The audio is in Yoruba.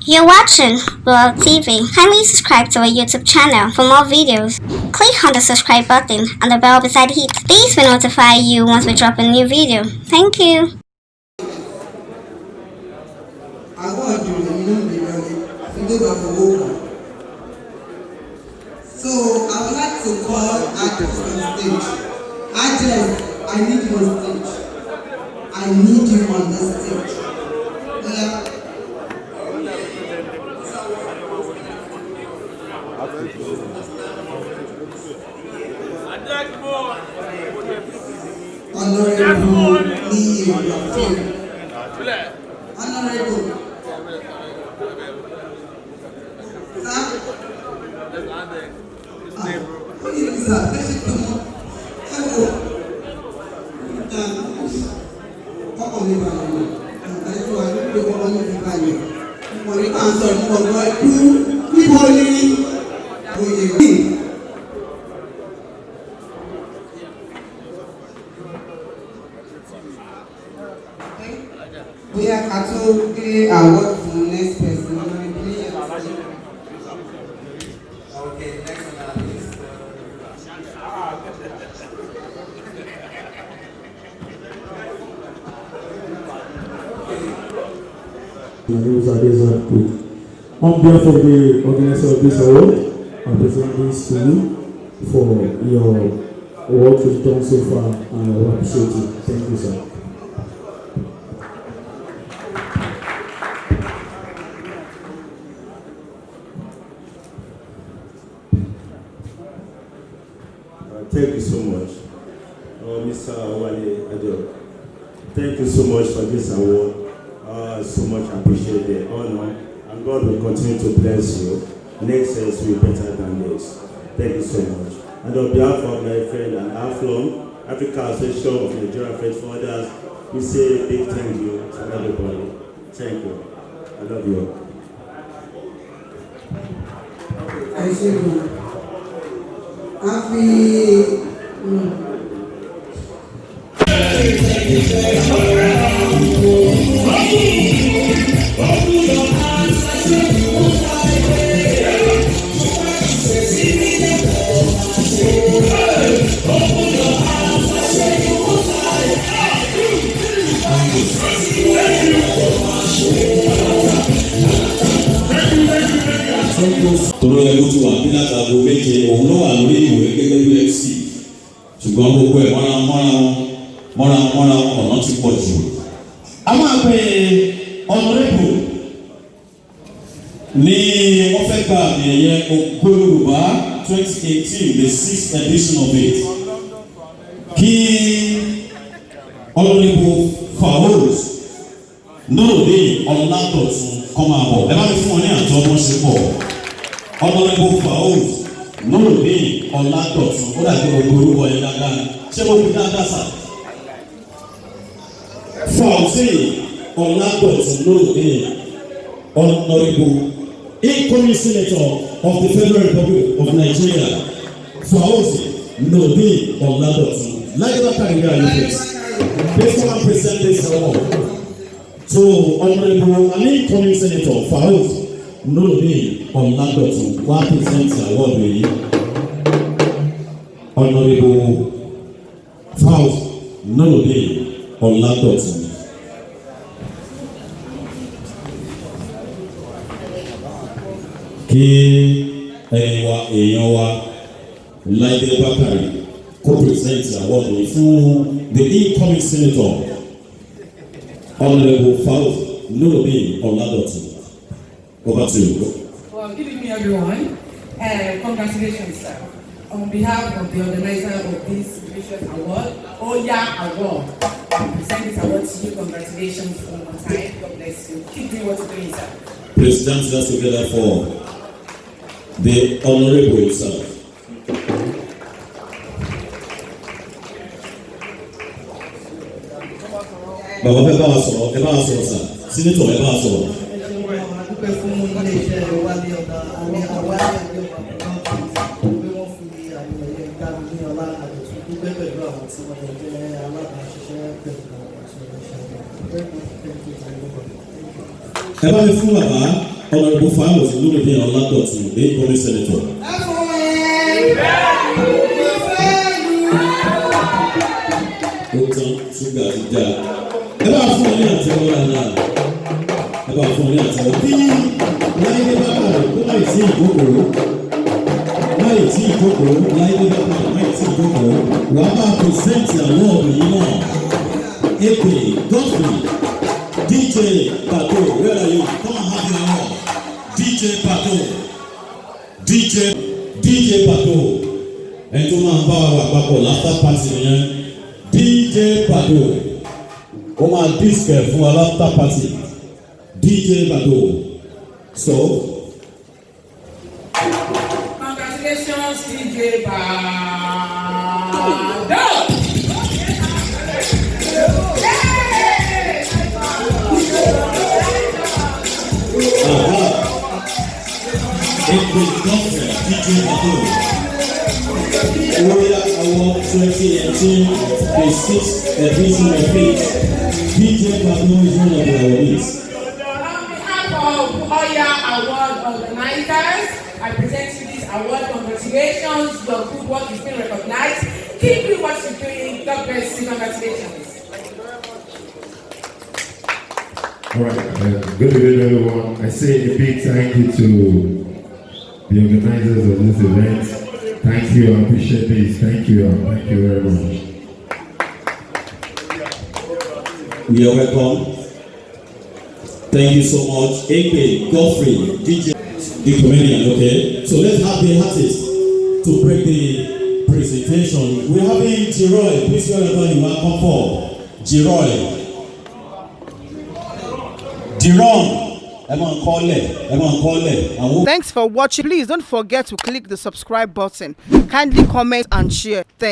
You're watching World TV. Kindly subscribe to our YouTube channel for more videos. Click on the subscribe button and the bell beside it. These will notify you once we drop a new video. Thank you. So I would like to call Agnes on stage. Agnes, I need you on stage. I need you on the stage. Yeah. Honorable Lee Rafin. Honorable. We are going to award for next person. Okay, next on our list. My name is Adezan Cook. On behalf of the organizer of this award, I present this to you for your work you've done so far and I appreciate you. Thank you, sir. Thank you so much, Mr. Wale Adeo. Thank you so much for this award. So much appreciate the honor, and God will continue to bless you. Next year will be better than this. Thank you so much. And on behalf of my friend and AFLON, Africa Association of Nigerian Faith Fathers, we say a big thank you to everybody. Thank you. I love you. Thank you. Happy. Toro ẹgbẹ́ tí wà bí látàgbò méje òun ló wà lórí ìwé gẹ́gẹ́ bí FC ṣùgbọ́n gbogbo ẹ̀ mọ́ra ọ̀nà ti pọ̀ jù. A máa pe ọ̀nàrẹ́bù ní wọ́n fẹ́ gba àmì ẹ̀yẹ Ògo Yorùbá 2018 the 6th edition of it. Kí ọ̀nàrẹ́bù Faouz Nurudeen Ọládọ̀tun kọ́ máa bọ̀ ẹ bá mi fún wọn ní àjọ ọmọ ṣe pọ̀. Honorable Faouz Nurudeen Ọládọ̀tun ó dàbí gbogbo orúkọ yẹn dáadáa ṣé mo fi dáadáa sà. Faouz Ọládọ̀tun Nurudeen Honorable incoming senator of the Federal Republic of Nigeria Faouz Nurudeen Ọládọ̀tun lágbàá kàríyá yìí please come and present this award to Honorable and incoming senator Faouz Nurudeen Ọládọ̀tun wá present award yìí. Honorable Faouz Nurudeen Ọládọ̀tun. Kí èèyàn wa Láìdé Bákàrè kó present award yìí fún the incoming senator Honorable Faouz Nurudeen Ọládọ̀tun. Over to you. Well, good evening, everyone. Congratulations, sir. On behalf of the organizer of this gracious award, Oya Award, I present this award to you. Congratulations one more time. God bless you. Keep doing what you're doing, sir. Please dance us together for the honorable himself. Bàbá fẹ́ bá wa sọ̀rọ̀, ẹ bá wa sọ̀rọ̀ sà. Sínítọ̀ ẹ bá wa sọ̀rọ̀. Ẹ bá mi fún bàbá Honourable Fayozi Nurudeen Oladotun, the incoming senator. Ó tán ṣúgà ti já. Ẹ bá fún ọ ní àtẹ́wọ́ dáadáa. Ẹ bá fún ọ ní àtẹ́wọ́. Bí láyé bá bàrẹ̀ kó láì sí ìjókòó. Láì tí ìjókòó, láyé bá bàrẹ̀ láì tí ìjókòó. Wàá máa pèsèntì àwọn ọ̀dọ́ yìí náà. AP Godfrey, DJ Pato, where are you? Come and have your award. DJ Pato, DJ Pato. Ẹni tó máa ń bá wa papọ̀ láfter party nìyẹn. DJ Pato. Ó máa disc ẹ̀ fún wa láfter party. DJ Pato. So. Congratulations, DJ Pato. DJ Pato. Warrior Award 2018, the 6th edition of it. DJ Pato is one of the awardees. On behalf of Oya Award organizers, I present you this award. Congratulations, your good work is being recognized. Keep doing what you're doing. God bless you. Congratulations. All right, good evening, everyone. I say a big thank you to the organizers of this event. Thank you, I appreciate this. Thank you very much. We are welcome. Thank you so much. AP Godfrey, DJ, the comedian, okay? So let's have the artist to break the presentation. We're having Jiroy, please wherever you are, come forward. Jiroy. Jiron. Thanks for watching. Please don't forget to click the subscribe button. Kindly comment and share. Thanks.